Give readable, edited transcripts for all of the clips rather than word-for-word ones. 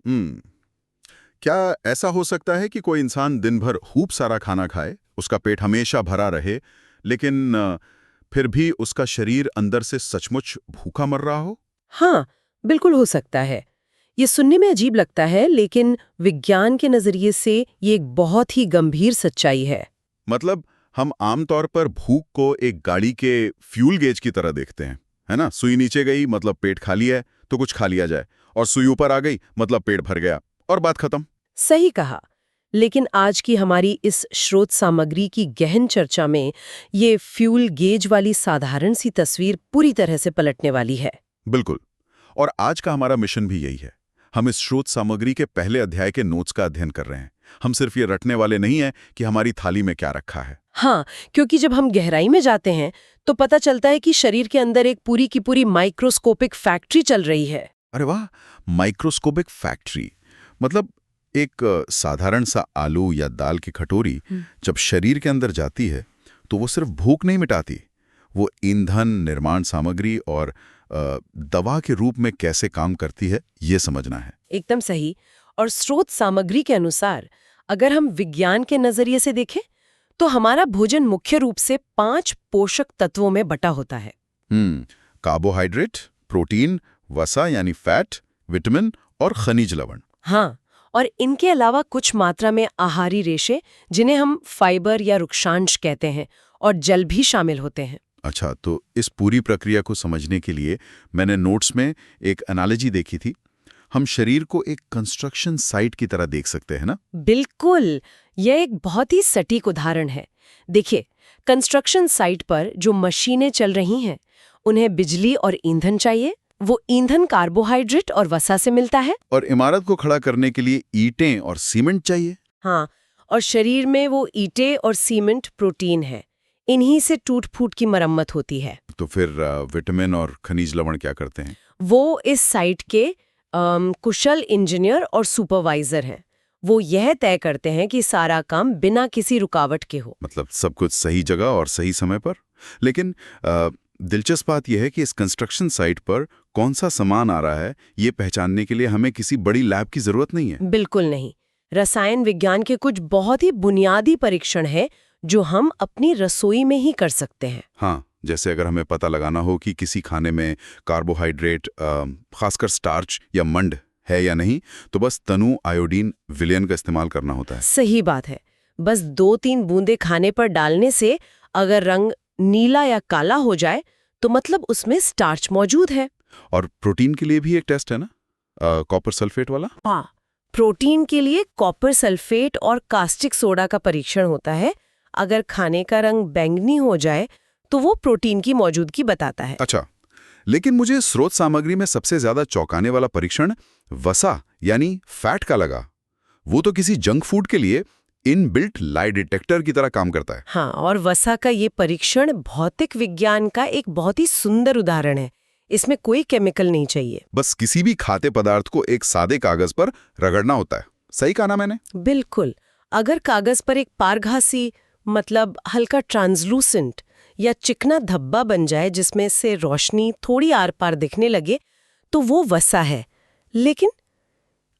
हम्म क्या ऐसा हो सकता है कि कोई इंसान दिन भर खूब सारा खाना खाए, उसका पेट हमेशा भरा रहे, लेकिन फिर भी उसका शरीर अंदर से सचमुच भूखा मर रहा हो? हाँ, बिल्कुल हो सकता है। ये सुनने में अजीब लगता है, लेकिन विज्ञान के नजरिए से ये एक बहुत ही गंभीर सच्चाई है। मतलब हम आमतौर पर भूख को एक गाड़ी के फ्यूल गेज की तरह देखते हैं, है ना? सुई नीचे गई मतलब पेट खाली है, तो कुछ खा लिया जाए, और सुई ऊपर आ गई मतलब पेट भर गया और बात खत्म। सही कहा। लेकिन आज की हमारी इस स्रोत सामग्री की गहन चर्चा में ये फ्यूल गेज वाली साधारण सी तस्वीर पूरी तरह से पलटने वाली है। बिल्कुल। और आज का हमारा मिशन भी यही है। हम इस स्रोत सामग्री के पहले अध्याय के नोट्स का अध्ययन कर रहे हैं। हम सिर्फ ये रटने वाले नहीं हैं कि हमारी थाली में क्या रखा है। हाँ, क्योंकि जब हम गहराई में जाते हैं तो पता चलता है कि शरीर के अंदर एक पूरी की पूरी माइक्रोस्कोपिक फैक्ट्री चल रही है। अरे वाह! Microscopic factory. मतलब एक साधारण सा आलू या दाल की कटोरी जब शरीर के अंदर जाती है तो वो सिर्फ भूख नहीं मिटाती, वो ईंधन, निर्माण सामग्री और दवा के रूप में कैसे काम करती है, ये समझना है। एकदम सही। और स्रोत सामग्री के अनुसार अगर हम विज्ञान के नजरिए से देखें तो हमारा भोजन मुख्य रूप से 5 पोषक तत्वों में बटा होता है। कार्बोहाइड्रेट, प्रोटीन, वसा यानी फैट, विटामिन और खनिज लवण। हाँ, और इनके अलावा कुछ मात्रा में आहारी रेशे, जिन्हें हम फाइबर या रुक्षांश कहते हैं, और जल भी शामिल होते हैं। अच्छा, तो इस पूरी प्रक्रिया को समझने के लिए मैंने नोट्स में एक एनालॉजी देखी थी। हम शरीर को एक कंस्ट्रक्शन साइट की तरह देख सकते हैं ना? बिल्कुल, यह एक बहुत ही सटीक उदाहरण है। देखिए, कंस्ट्रक्शन साइट पर जो मशीनें चल रही हैं, उन्हें बिजली और ईंधन चाहिए। वो ईंधन कार्बोहाइड्रेट और वसा से मिलता है। और इमारत को खड़ा करने के लिए ईंटें और सीमेंट चाहिए। हाँ, और शरीर में वो ईंटें और सीमेंट प्रोटीन है। इन्हीं से टूट-फूट की मरम्मत होती है। तो फिर विटामिन और खनिज लवण क्या करते हैं? वो इस साइट के कुशल इंजीनियर और सुपरवाइजर हैं। वो यह तय करते हैं कि सारा काम बिना किसी रुकावट के हो। मतलब सब कुछ सही जगह और सही समय पर। लेकिन दिलचस्प बात यह है कि इस कंस्ट्रक्शन साइट पर कौन सा सामान आ रहा है, ये पहचानने के लिए हमें किसी बड़ी लैब की जरूरत नहीं है। बिल्कुल नहीं। रसायन विज्ञान के कुछ बहुत ही बुनियादी परीक्षण हैं जो हम अपनी रसोई में ही कर सकते हैं। हाँ, जैसे अगर हमें पता लगाना हो कि किसी खाने में कार्बोहाइड्रेट, खासकर स्टार्च या मंड है या नहीं, तो बस तनु आयोडीन विलयन का इस्तेमाल करना होता है। सही बात है। बस 2-3 बूंदे खाने पर डालने से अगर रंग नीला या काला हो जाए तो मतलब उसमें स्टार्च मौजूद है। और प्रोटीन के लिए भी एक टेस्ट है ना, कॉपर सल्फेट वाला? हाँ, प्रोटीन के लिए कॉपर सल्फेट और कास्टिक सोडा का परीक्षण होता है। अगर खाने का रंग बैंगनी हो जाए तो वो प्रोटीन की मौजूदगी बताता है। अच्छा, लेकिन मुझे स्रोत सामग्री में सबसे ज्यादा चौंकाने वाला परीक्षण वसा यानी फैट का लगा। वो तो किसी जंक फूड के लिए इनबिल्ट लाई डिटेक्टर की तरह काम करता है। हाँ, और वसा का ये परीक्षण भौतिक विज्ञान का एक बहुत ही सुंदर उदाहरण है। इसमें कोई केमिकल नहीं चाहिए। बस किसी भी खाद्य पदार्थ को एक सादे कागज पर रगड़ना होता है। सही कहा ना मैंने? बिल्कुल। अगर कागज पर एक पारघासी, मतलब हल्का ट्रांसलूसेंट या चिकना धब्बा बन जाए जिसमें से रोशनी थोड़ी आर पार दिखने लगे, तो वो वसा है। लेकिन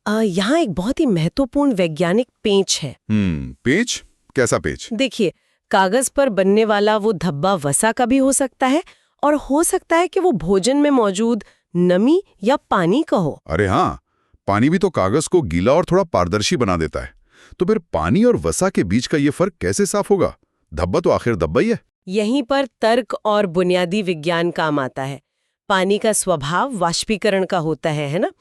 यहाँ एक बहुत ही महत्वपूर्ण वैज्ञानिक पेंच है। पेंच? कैसा पेंच? देखिए, कागज पर बनने वाला वो धब्बा वसा का भी हो सकता है, और हो सकता है कि वो भोजन में मौजूद नमी या पानी का हो। अरे हाँ, पानी भी तो कागज को गीला और थोड़ा पारदर्शी बना देता है। तो फिर पानी और वसा के बीच का ये फर्क कैसे साफ होगा? धब्बा तो आखिर धब्बा ही है। यहीं पर तर्क और बुनियादी विज्ञान काम आता है। पानी का स्वभाव वाष्पीकरण का होता है ना?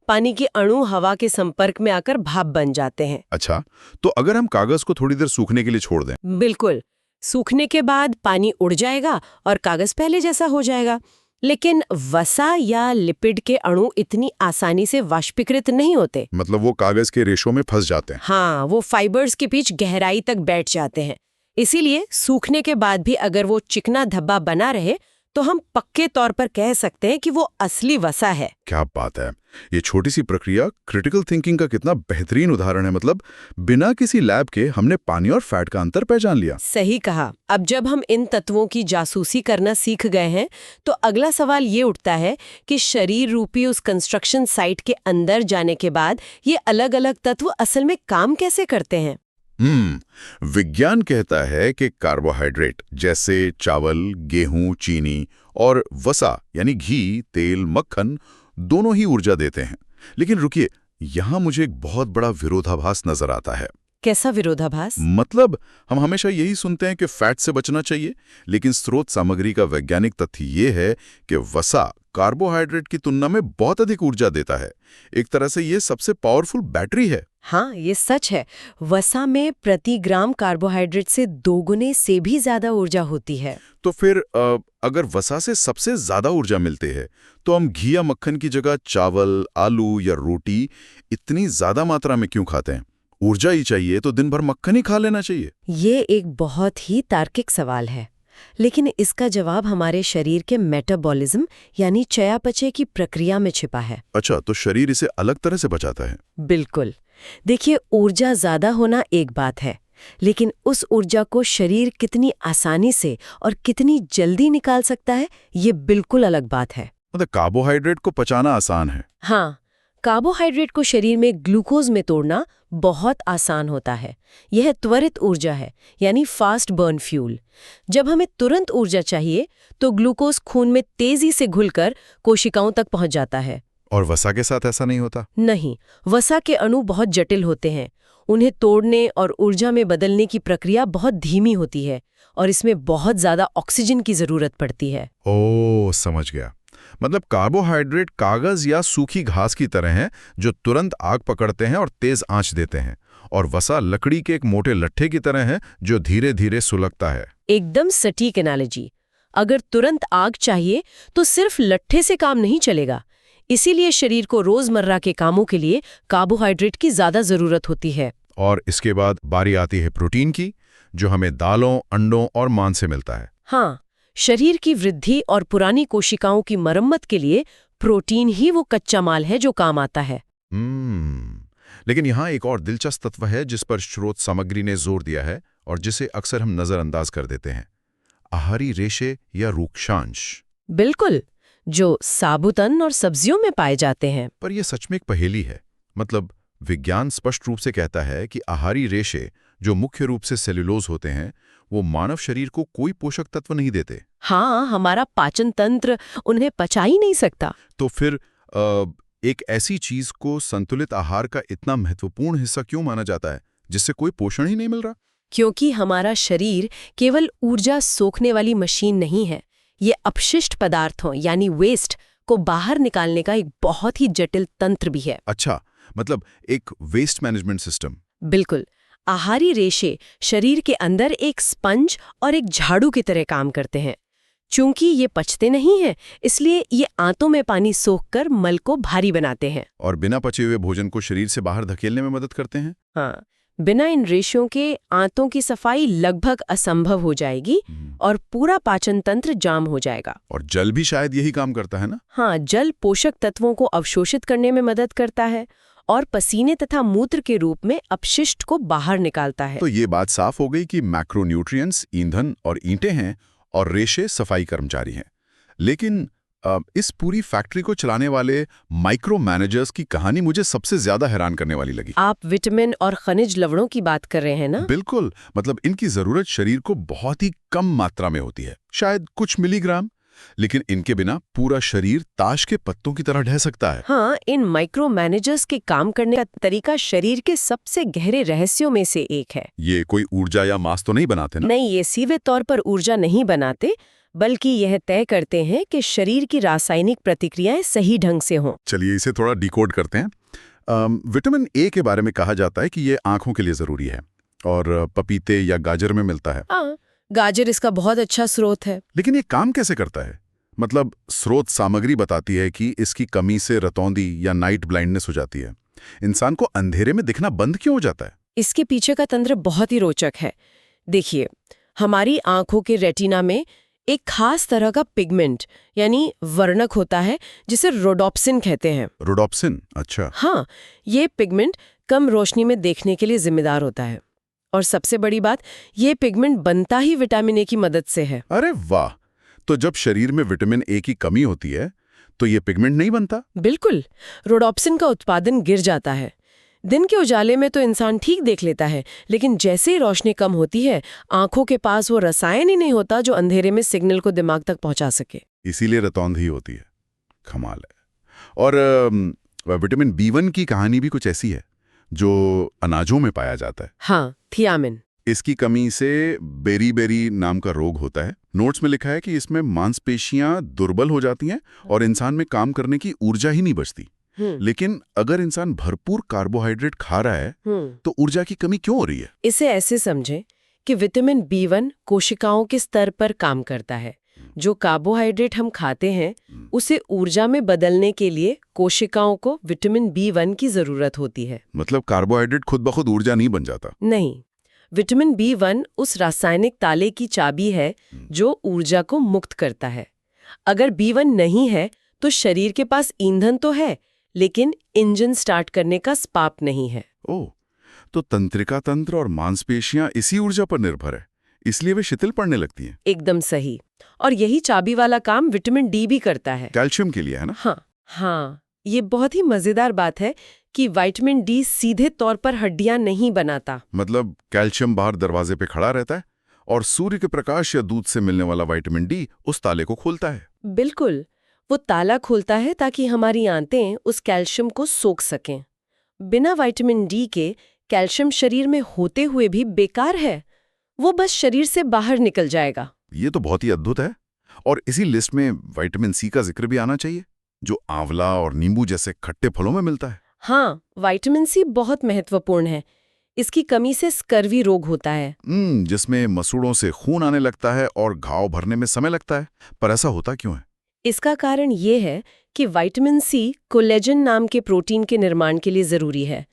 पानी के अणु हवा के संपर्क में आकर भाप बन जाते हैं। अच्छा, तो अगर हम कागज को थोड़ी देर सूखने के लिए छोड़ दें? बिल्कुल। सूखने के बाद पानी उड़ जाएगा और कागज पहले जैसा हो जाएगा। लेकिन वसा या लिपिड के अणु इतनी आसानी से वाष्पीकृत नहीं होते। मतलब वो कागज के रेशों में फंस जाते हैं। हाँ, वो फाइबर्स के बीच गहराई तक बैठ जाते हैं। इसीलिए सूखने के बाद भी अगर वो चिकना धब्बा बना रहे तो हम पक्के तौर पर कह सकते हैं कि वो असली वसा है। क्या बात है! ये छोटी सी प्रक्रिया क्रिटिकल थिंकिंग का कितना बेहतरीन उदाहरण है। मतलब बिना किसी लैब के हमने पानी और फैट का अंतर पहचान लिया। सही कहा। अब जब हम इन तत्वों की जासूसी करना सीख गए हैं तो अगला सवाल ये उठता है कि शरीर रूपी उस कंस्ट्रक्शन साइट के अंदर जाने के बाद ये अलग-अलग तत्व असल में काम कैसे करते हैं। विज्ञान कहता है कि कार्बोहाइड्रेट जैसे चावल, गेहूं, चीनी और वसा यानी घी, तेल, मक्खन दोनों ही ऊर्जा देते हैं। लेकिन रुकिए, यहां मुझे एक बहुत बड़ा विरोधाभास नजर आता है। कैसा विरोधाभास? मतलब हम हमेशा यही सुनते हैं कि फैट से बचना चाहिए, लेकिन स्रोत सामग्री का वैज्ञानिक तथ्य ये है कि वसा कार्बोहाइड्रेट की तुलना में बहुत अधिक ऊर्जा देता है। एक तरह से ये सबसे पावरफुल बैटरी है। हाँ, ये सच है। वसा में प्रति ग्राम कार्बोहाइड्रेट से 2 गुने से भी ज्यादा ऊर्जा होती है। तो फिर अगर वसा से सबसे ज्यादा ऊर्जा मिलती है तो हम घी या मक्खन की जगह चावल, आलू या रोटी इतनी ज्यादा मात्रा में क्यों खाते हैं? ऊर्जा ही चाहिए तो दिन भर मक्खन ही खा लेना चाहिए। ये एक बहुत ही तार्किक सवाल है, लेकिन इसका जवाब हमारे शरीर के मेटाबॉलिज्म यानी चयापचय की प्रक्रिया में छिपा है। अच्छा, तो शरीर इसे अलग तरह से बचाता है? बिल्कुल। देखिए, ऊर्जा ज्यादा होना एक बात है, लेकिन उस ऊर्जा को शरीर कितनी आसानी से और कितनी जल्दी निकाल सकता है, ये बिल्कुल अलग बात है। मतलब कार्बोहाइड्रेट को पचाना आसान है। हाँ, कार्बोहाइड्रेट को शरीर में ग्लूकोज में तोड़ना बहुत आसान होता है। यह त्वरित ऊर्जा है, यानी फास्ट बर्न फ्यूल। जब हमें तुरंत ऊर्जा चाहिए तो ग्लूकोज खून में तेजी से घुलकर कोशिकाओं तक पहुंच जाता है। और वसा के साथ ऐसा नहीं होता? नहीं, वसा के अणु बहुत जटिल होते हैं। उन्हें तोड़ने और ऊर्जा में बदलने की प्रक्रिया बहुत धीमी होती है और इसमें बहुत ज्यादा ऑक्सीजन की जरूरत पड़ती है। ओह, समझ गया। मतलब कार्बोहाइड्रेट कागज या सूखी घास की तरह हैं जो तुरंत आग पकड़ते हैं और तेज आंच देते हैं, और वसा लकड़ी के एक मोटे लट्ठे की तरह है जो धीरे धीरे सुलगता है। एकदम सटीक एनालॉजी। अगर तुरंत आग चाहिए तो सिर्फ लट्ठे से काम नहीं चलेगा। इसीलिए शरीर को रोजमर्रा के कामों के लिए कार्बोहाइड्रेट की ज्यादा जरूरत होती है। और इसके बाद बारी आती है प्रोटीन की, जो हमें दालों, अंडों और मांस से मिलता है। हाँ, शरीर की वृद्धि और पुरानी कोशिकाओं की मरम्मत के लिए प्रोटीन ही वो कच्चा माल है जो काम आता है। लेकिन यहाँ एक और दिलचस्प तत्व है जिस पर स्रोत सामग्री ने जोर दिया है और जिसे अक्सर हम नजरअंदाज कर देते हैं। आहारी रेशे या रूक्षांश। बिल्कुल, जो साबुतन और सब्जियों में पाए जाते हैं। पर यह सच में एक पहेली है। मतलब विज्ञान स्पष्ट रूप से कहता है कि आहारी रेशे, जो मुख्य रूप से सेल्यूलोज होते हैं, वो मानव शरीर को कोई पोषक तत्व नहीं देते। हाँ, हमारा पाचन तंत्र उन्हें पचा ही नहीं सकता। तो फिर एक ऐसी चीज को संतुलित आहार का इतना महत्वपूर्ण हिस्सा क्यों माना जाता है जिससे कोई पोषण ही नहीं मिल रहा? क्योंकि हमारा शरीर केवल ऊर्जा सोखने वाली मशीन नहीं है। ये अपशिष्ट पदार्थों यानी वेस्ट को बाहर निकालने का एक बहुत ही जटिल तंत्र भी है। अच्छा, मतलब एक वेस्ट मैनेजमेंट सिस्टम। बिल्कुल। आहारी रेशे शरीर के अंदर एक स्पंज और एक झाड़ू की तरह काम करते हैं। चूंकि ये पचते नहीं हैं, इसलिए ये आंतों में पानी सोखकर मल को भारी बनाते हैं और बिना पचे हुए भोजन को शरीर से बाहर धकेलने में मदद करते हैं। हाँ, बिना इन रेशों के आंतों की सफाई लगभग असंभव हो जाएगी और पूरा पाचन तंत्र जाम हो जाएगा। और जल भी शायद यही काम करता है ना? हाँ, जल पोषक तत्वों को अवशोषित करने में मदद करता है और पसीने तथा मूत्र के रूप में अपशिष्ट को बाहर निकालता है। तो ये बात साफ हो गई कि मैक्रोन्यूट्रिएंट्स ईंधन और ईंटें हैं और रेशे सफाई कर्मचारी हैं। लेकिन इस पूरी फैक्ट्री को चलाने वाले माइक्रो मैनेजर्स की कहानी मुझे सबसे ज्यादा हैरान करने वाली लगी। आप विटामिन और खनिज लवणों की बात कर रहे हैं ना? बिल्कुल। मतलब इनकी जरूरत शरीर को बहुत ही कम मात्रा में होती है, शायद कुछ मिलीग्राम, लेकिन इनके बिना पूरा शरीर ताश के पत्तों की तरह ढह सकता है। हाँ, इन माइक्रो मैनेजर्स के काम करने का तरीका शरीर के सबसे गहरे रहस्यों में से एक है। ये कोई ऊर्जा या मांस तो नहीं बनाते ना? नहीं, ये सीधे तौर पर ऊर्जा नहीं बनाते, बल्कि यह तय करते हैं कि शरीर की रासायनिक प्रतिक्रियाएं सही ढंग से हों। चलिए इसे थोड़ा डिकोड करते हैं। विटामिन ए के बारे में कहा जाता है कि ये आंखों के लिए जरूरी है और पपीते या गाजर में मिलता है। हाँ, गाजर इसका बहुत अच्छा स्रोत है। लेकिन ये काम कैसे करता है? मतलब स्रोत सामग्री बताती है कि इसकी कमी से रतौंधी या नाइट ब्लाइंडनेस हो जाती है। इंसान को अंधेरे में दिखना बंद क्यों हो जाता है? इसके पीछे का तंत्र बहुत ही रोचक है। देखिए, हमारी आंखों के रेटिना में एक खास तरह का पिगमेंट यानी वर्णक होता है जिसे रोडोप्सिन कहते हैं। रोडोप्सिन, अच्छा। हाँ, ये पिगमेंट कम रोशनी में देखने के लिए जिम्मेदार होता है। और सबसे बड़ी बात, ये पिगमेंट बनता ही विटामिन ए की मदद से है। अरे वाह! तो जब शरीर में विटामिन ए की कमी होती है तो ये पिगमेंट नहीं बनता? बिल्कुल, रोडोप्सिन का उत्पादन गिर जाता है। दिन के उजाले में तो इंसान ठीक देख लेता है, लेकिन जैसे ही रोशनी कम होती है, आंखों के पास वो रसायन ही नहीं होता जो अंधेरे में सिग्नल को दिमाग तक पहुंचा सके। इसीलिए रतौंधी होती है। कमाल है। और विटामिन B1 की कहानी भी कुछ ऐसी है, जो अनाजों में पाया जाता है। हाँ, थियामिन। इसकी कमी से बेरी-बेरी नाम का रोग होता है। नोट्स में लिखा है कि इसमें मांसपेशियां दुर्बल हो जाती हैं और इंसान में काम करने की ऊर्जा ही नहीं बचती। लेकिन अगर इंसान भरपूर कार्बोहाइड्रेट खा रहा है तो ऊर्जा की कमी क्यों हो रही है? इसे ऐसे समझें कि विटामिन B1 कोशिकाओं के स्तर पर काम करता है। जो कार्बोहाइड्रेट हम खाते हैं उसे ऊर्जा में बदलने के लिए कोशिकाओं को विटामिन B1 की जरूरत होती है। मतलब कार्बोहाइड्रेट खुद ब खुद ऊर्जा नहीं बन जाता? नहीं, विटामिन B1 उस रासायनिक ताले की चाबी है जो ऊर्जा को मुक्त करता है। अगर B1 नहीं है तो शरीर के पास ईंधन तो है, लेकिन इंजन स्टार्ट करने का स्पार्क नहीं है। ओह, तो तंत्रिका तंत्र और मांसपेशियां इसी ऊर्जा पर निर्भर है, इसलिए वे शिथिल पड़ने लगती हैं। एकदम सही। और यही चाबी वाला काम विटामिन D भी करता है। कैल्शियम के लिए, है ना? हाँ, ये बहुत ही मजेदार बात है कि विटामिन D सीधे तौर पर हड्डियां नहीं बनाता। मतलब कैल्शियम बाहर दरवाजे पे खड़ा रहता है और सूर्य के प्रकाश या दूध से मिलने वाला विटामिन D उस ताले को खोलता है। बिल्कुल, वो ताला खोलता है ताकि हमारी आंतें उस कैल्शियम को सोख सकें। बिना विटामिन D के कैल्शियम शरीर में होते हुए भी बेकार है, वो बस शरीर से बाहर निकल जाएगा। ये तो बहुत ही अद्भुत है। और इसी लिस्ट में विटामिन C का जिक्र भी आना चाहिए, जो आंवला और नींबू जैसे खट्टे फलों में मिलता है। हाँ, विटामिन C बहुत महत्वपूर्ण है। इसकी कमी से स्कर्वी रोग होता है। जिसमें मसूड़ों से खून आने लगता है और घाव भरने में समय लगता है। पर ऐसा होता क्यों है? इसका कारण ये है कि विटामिन C कोलेजन नाम के प्रोटीन के निर्माण के लिए जरूरी है।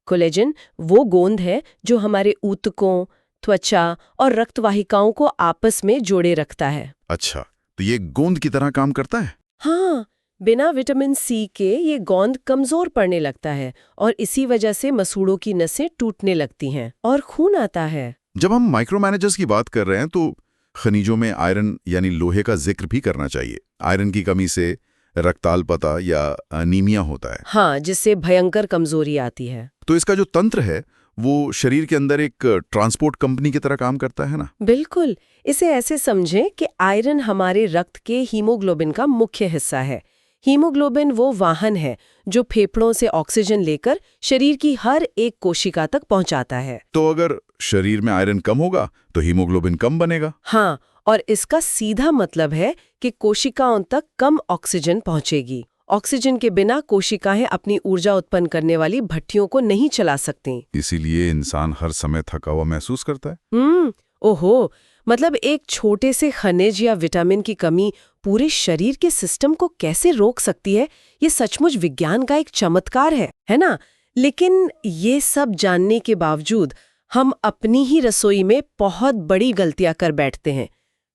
कोलेजन वो गोंद है जो हमारे ऊतकों, त्वचा और रक्तवाहिकाओं को आपस में जोड़े रखता है। अच्छा, तो ये गोंद की तरह काम करता है? हाँ, बिना विटामिन C के ये गोंद कमजोर पड़ने लगता है और इसी वजह से मसूड़ों की नसें टूटने लगती हैं और खून आता है। जब हम माइक्रो मैनेजर्स की बात कर रहे हैं तो खनिजों में आयरन यानी लोहे का जिक्र भी करना चाहिए। आयरन की कमी से रक्ताल्पता या अनीमिया होता है। हाँ, जिससे भयंकर कमजोरी आती है। तो इसका जो तंत्र है वो शरीर के अंदर एक ट्रांसपोर्ट कंपनी की तरह काम करता है ना? बिल्कुल, इसे ऐसे समझें कि आयरन हमारे रक्त के हीमोग्लोबिन का मुख्य हिस्सा है। हीमोग्लोबिन वो वाहन है जो फेफड़ों से ऑक्सीजन लेकर शरीर की हर एक कोशिका तक पहुंचाता है। तो अगर शरीर में आयरन कम होगा तो हीमोग्लोबिन कम बनेगा। हाँ, और इसका सीधा मतलब है कि कोशिकाओं तक कम ऑक्सीजन पहुंचेगी। ऑक्सीजन के बिना कोशिकाएं अपनी ऊर्जा उत्पन्न करने वाली भट्टियों को नहीं चला सकती। इसीलिए इंसान हर समय थका हुआ महसूस करता है। ओहो, मतलब एक छोटे से खनिज या विटामिन की कमी पूरे शरीर के सिस्टम को कैसे रोक सकती है, ये सचमुच विज्ञान का एक चमत्कार है ना? लेकिन ये सब जानने के बावजूद हम अपनी ही रसोई में बहुत बड़ी गलतियां कर बैठते हैं।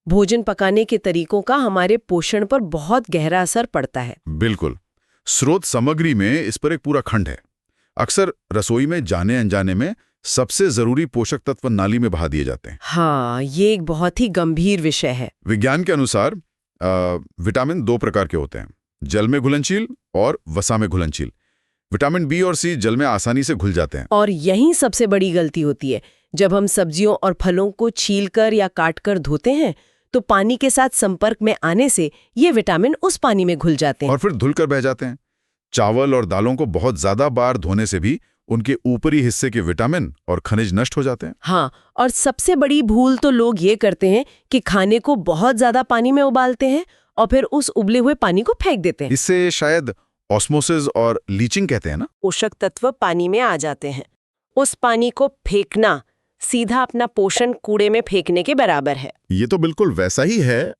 भोजन पकाने के तरीकों का हमारे पोषण पर बहुत गहरा असर पड़ता है। बिल्कुल, स्रोत सामग्री में इस पर एक पूरा खंड है। अक्सर रसोई में जाने अनजाने में सबसे जरूरी पोषक तत्व नाली में बहा दिए जाते हैं। हाँ, ये एक बहुत ही गंभीर विषय है। विज्ञान के अनुसार विटामिन 2 प्रकार के होते हैं, जल में घुलनशील और वसा में घुलनशील। विटामिन B और C जल में आसानी से घुल जाते हैं। और यही सबसे बड़ी गलती होती है। जब हम सब्जियों और फलों को छीलकर या काटकर धोते हैं तो पानी के साथ संपर्क में आने से ये विटामिन उस पानी में घुल जाते हैं और फिर धुलकर बह जाते हैं। चावल और दालों को बहुत ज्यादा बार धोने से भी उनके ऊपरी हिस्से के विटामिन और खनिज नष्ट हो जाते हैं। हाँ, और सबसे बड़ी भूल तो लोग ये करते हैं कि खाने को बहुत ज्यादा पानी में उबालते हैं और फिर उस उबले हुए पानी को फेंक देते हैं। इससे शायद ऑस्मोसिस और लीचिंग कहते हैं ना? पोषक तत्व पानी में आ जाते हैं। उस पानी को फेंकना सीधा अपना पोषण कूड़े में फेंकने के बराबर है। ये तो बिल्कुल वैसा ही है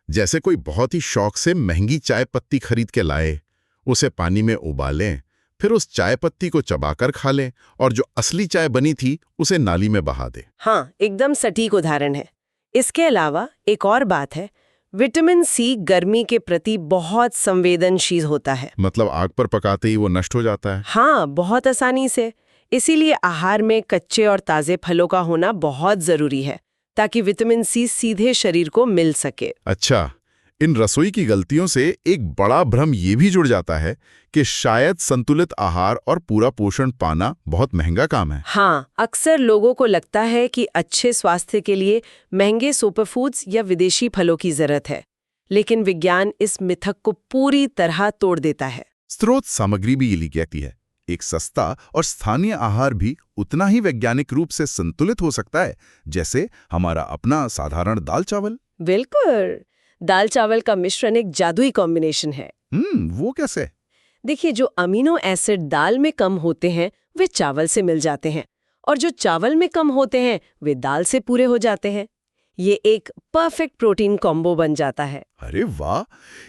जैसे कोई बहुत ही शौक से महंगी चाय पत्ती खरीद के लाए, उसे पानी में उबालें, फिर उस चाय पत्ती को चबाकर खा लें और जो असली चाय बनी थी उसे नाली में बहा दे। हाँ, एकदम सटीक उदाहरण है। इसके अलावा एक और बात है, विटामिन सी गर्मी के प्रति बहुत संवेदनशील होता है। मतलब आग पर पकाते ही वो नष्ट हो जाता है? हाँ, बहुत आसानी से। इसीलिए आहार में कच्चे और ताजे फलों का होना बहुत जरूरी है, ताकि विटामिन सी सीधे शरीर को मिल सके। अच्छा, इन रसोई की गलतियों से एक बड़ा भ्रम ये भी जुड़ जाता है कि शायद संतुलित आहार और पूरा पोषण पाना बहुत महंगा काम है। हाँ, अक्सर लोगों को लगता है कि अच्छे स्वास्थ्य के लिए महंगे सुपरफूड्स या विदेशी फलों की जरूरत है, लेकिन विज्ञान इस मिथक को पूरी तरह तोड़ देता है। स्रोत सामग्री भी यही कहती है, एक सस्ता और स्थानीय आहार भी उतना ही वैज्ञानिक रूप से संतुलित हो सकता है जैसे हमारा अपना साधारण दाल चावल। बिल्कुल, दाल चावल का मिश्रण एक जादुई कॉम्बिनेशन है। वो कैसे? देखिए, जो अमीनो एसिड दाल में कम होते हैं वे चावल से मिल जाते हैं, और जो चावल में कम होते हैं वे दाल से पूरे हो जाते हैं। ये एक परफेक्ट प्रोटीन कॉम्बो बन जाता है। अरे वाह!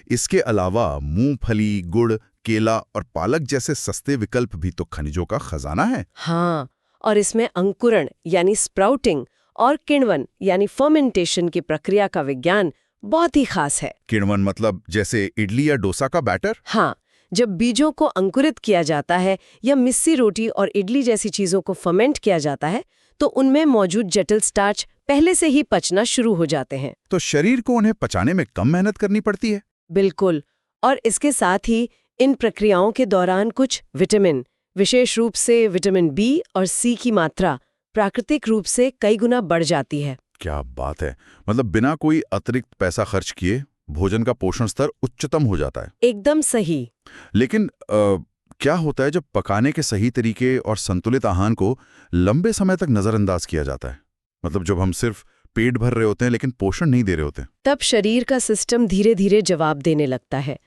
इसके अलावा मूंगफली, गुड़, केला और पालक जैसे सस्ते विकल्प भी तो खनिजों का खजाना है। हाँ, और इसमें अंकुरण यानी स्प्राउटिंग और किण्वन यानी फर्मेंटेशन की प्रक्रिया का विज्ञान बहुत ही खास है। किण्वन मतलब जैसे इडली या डोसा का बैटर? हाँ, जब बीजों को अंकुरित किया जाता है या मिस्सी रोटी और इडली जैसी चीजों को फर्मेंट किया जाता है, तो उनमें मौजूद जटिल स्टार्च पहले से ही पचना शुरू हो जाते हैं। तो शरीर को उन्हें पचाने में कम मेहनत करनी पड़ती है। बिल्कुल, और इसके साथ ही इन प्रक्रियाओं के दौरान कुछ विटामिन, विशेष रूप से विटामिन बी और सी की मात्रा प्राकृतिक रूप से कई गुना बढ़ जाती है। क्या बात है! मतलब बिना कोई अतिरिक्त पैसा खर्च किए भोजन का पोषण स्तर उच्चतम हो जाता है। एकदम सही। लेकिन क्या होता है जब पकाने के सही तरीके और संतुलित आहार को लंबे समय तक नजरअंदाज किया जाता है? मतलब जब हम सिर्फ पेट भर रहे होते हैं लेकिन पोषण नहीं दे रहे होते? तब शरीर का सिस्टम धीरे धीरे जवाब देने लगता है।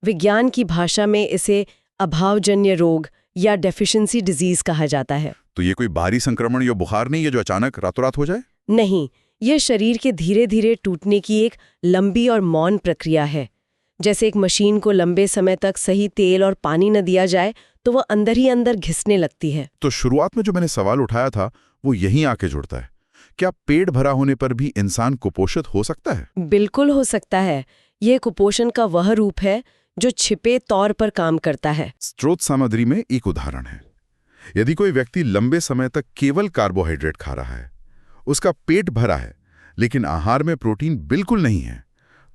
विज्ञान की भाषा में इसे अभावजन्य रोग या डेफिशिएंसी डिजीज कहा जाता है। तो ये कोई बाहरी संक्रमण या बुखार नहीं है जो अचानक रातों रात हो जाए? नहीं, ये शरीर के धीरे धीरे टूटने की एक लंबी और मौन प्रक्रिया है। जैसे एक मशीन को लंबे समय तक सही तेल और पानी न दिया जाए तो वह अंदर ही अंदर घिसने लगती है। तो शुरुआत में जो मैंने सवाल उठाया था वो यहीं आके जुड़ता है। क्या पेट भरा होने पर भी इंसान कुपोषित हो सकता है? बिल्कुल हो सकता है। ये कुपोषण का वह रूप है जो छिपे तौर पर काम करता है। स्रोत सामग्री में एक उदाहरण है। यदि कोई व्यक्ति लंबे समय तक केवल कार्बोहाइड्रेट खा रहा है, उसका पेट भरा है लेकिन आहार में प्रोटीन बिल्कुल नहीं है,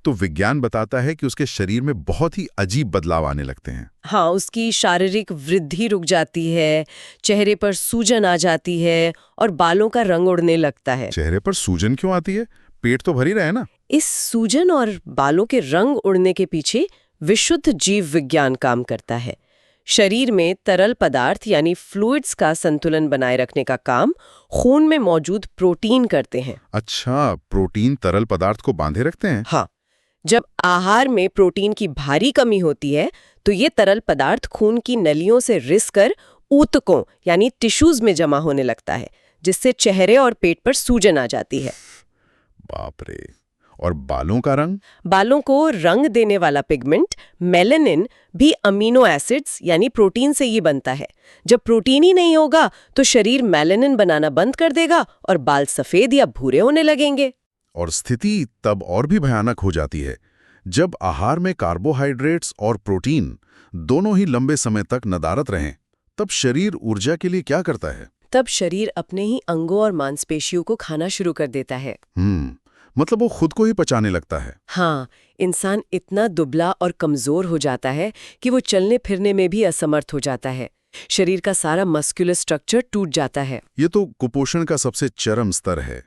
तो विज्ञान बताता है कि उसके शरीर में बहुत ही अजीब बदलाव आने लगते हैं। हाँ, उसकी शारीरिक वृद्धि रुक जाती है, चेहरे पर सूजन आ जाती है और बालों का रंग उड़ने लगता है। चेहरे पर सूजन क्यों आती है? पेट तो भरी रहे ना। इस सूजन और बालों के रंग उड़ने के पीछे विशुद्ध जीव विज्ञान काम करता है। शरीर में तरल पदार्थ यानी फ्लूइड्स का संतुलन बनाए रखने का काम खून में मौजूद प्रोटीन करते हैं। अच्छा, प्रोटीन तरल पदार्थ को बांधे रखते हैं? हाँ, जब आहार में प्रोटीन की भारी कमी होती है तो ये तरल पदार्थ खून की नलियों से रिस कर ऊतकों यानी टिश्यूज में जमा होने लगता है, जिससे चेहरे और पेट पर सूजन आ जाती है। बाप रे! और बालों का रंग? बालों को रंग देने वाला पिगमेंट मेलानिन भी अमीनो एसिड्स यानी प्रोटीन से ही बनता है। जब प्रोटीन ही नहीं होगा तो शरीर मेलानिन बनाना बंद कर देगा और बाल सफेद या भूरे होने लगेंगे। और स्थिति तब और भी भयानक हो जाती है जब आहार में कार्बोहाइड्रेट्स और प्रोटीन दोनों ही लंबे समय तक नदारद रहें। तब शरीर ऊर्जा के लिए क्या करता है? तब शरीर अपने ही अंगों और मांसपेशियों को खाना शुरू कर देता है। मतलब वो खुद को ही पचाने लगता है। हाँ, इंसान इतना दुबला और कमजोर हो जाता है कि वो चलने फिरने में भी असमर्थ हो जाता है। शरीर का सारा मस्कुलर स्ट्रक्चर टूट जाता है। ये तो कुपोषण का सबसे चरम स्तर है।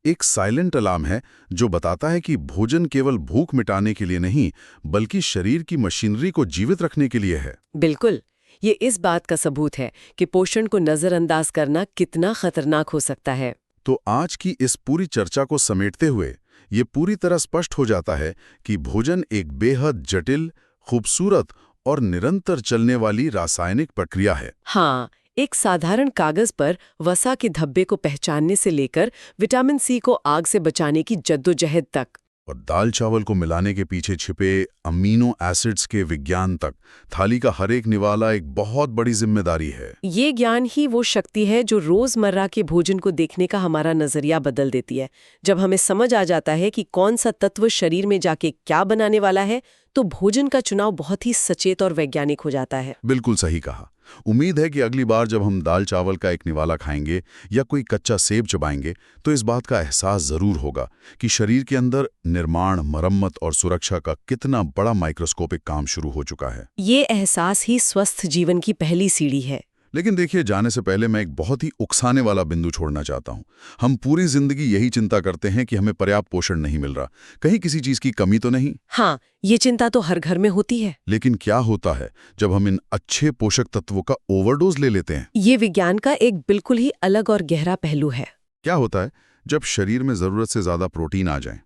एक साइलेंट अलार्म है जो बताता है कि भोजन केवल भूख मिटाने के लिए नहीं बल्कि शरीर की मशीनरी को जीवित रखने के लिए है। बिल्कुल, ये इस बात का सबूत है कि पोषण को नजरअंदाज करना कितना खतरनाक हो सकता है। तो आज की इस पूरी चर्चा को समेटते हुए ये पूरी तरह स्पष्ट हो जाता है कि भोजन एक बेहद जटिल, खूबसूरत और निरंतर चलने वाली रासायनिक प्रक्रिया है। हाँ, एक साधारण कागज पर वसा के धब्बे को पहचानने से लेकर विटामिन सी को आग से बचाने की जद्दोजहद तक। और दाल चावल को मिलाने के पीछे छिपे अमीनो एसिड्स के विज्ञान तक थाली का हर एक निवाला एक बहुत बड़ी जिम्मेदारी है। ये ज्ञान ही वो शक्ति है जो रोजमर्रा के भोजन को देखने का हमारा नजरिया बदल देती है। जब हमें समझ आ जाता है कि कौन सा तत्व शरीर में जाके क्या बनाने वाला है, तो भोजन का चुनाव बहुत ही सचेत और वैज्ञानिक हो जाता है। बिल्कुल सही कहा। उम्मीद है कि अगली बार जब हम दाल चावल का एक निवाला खाएंगे या कोई कच्चा सेब चबाएंगे तो इस बात का एहसास जरूर होगा कि शरीर के अंदर निर्माण, मरम्मत और सुरक्षा का कितना बड़ा माइक्रोस्कोपिक काम शुरू हो चुका है। ये एहसास ही स्वस्थ जीवन की पहली सीढ़ी है। लेकिन देखिए, जाने से पहले मैं एक बहुत ही उकसाने वाला बिंदु छोड़ना चाहता हूं। हम पूरी जिंदगी यही चिंता करते हैं कि हमें पर्याप्त पोषण नहीं मिल रहा, कहीं किसी चीज की कमी तो नहीं। हाँ, ये चिंता तो हर घर में होती है। लेकिन क्या होता है जब हम इन अच्छे पोषक तत्वों का ओवरडोज ले लेते हैं? ये विज्ञान का एक बिल्कुल ही अलग और गहरा पहलू है। क्या होता है जब शरीर में जरूरत से ज्यादा प्रोटीन आ जाए?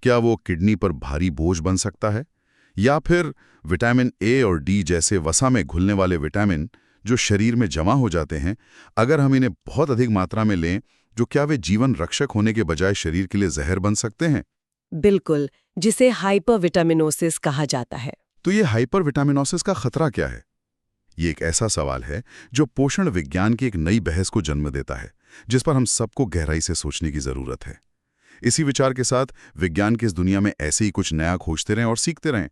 क्या वो किडनी पर भारी बोझ बन सकता है? या फिर विटामिन ए और डी जैसे वसा में घुलने वाले विटामिन जो शरीर में जमा हो जाते हैं, अगर हम इन्हें बहुत अधिक मात्रा में लें, जो क्या वे जीवन रक्षक होने के बजाय शरीर के लिए जहर बन सकते हैं? बिल्कुल, जिसे हाइपरविटामिनोसिस कहा जाता है। तो ये हाइपरविटामिनोसिस का खतरा क्या है? ये एक ऐसा सवाल है जो पोषण विज्ञान की एक नई बहस को जन्म देता है, जिस पर हम सबको गहराई से सोचने की जरूरत है। इसी विचार के साथ विज्ञान की इस दुनिया में ऐसे ही कुछ नया खोजते रहें और सीखते रहें।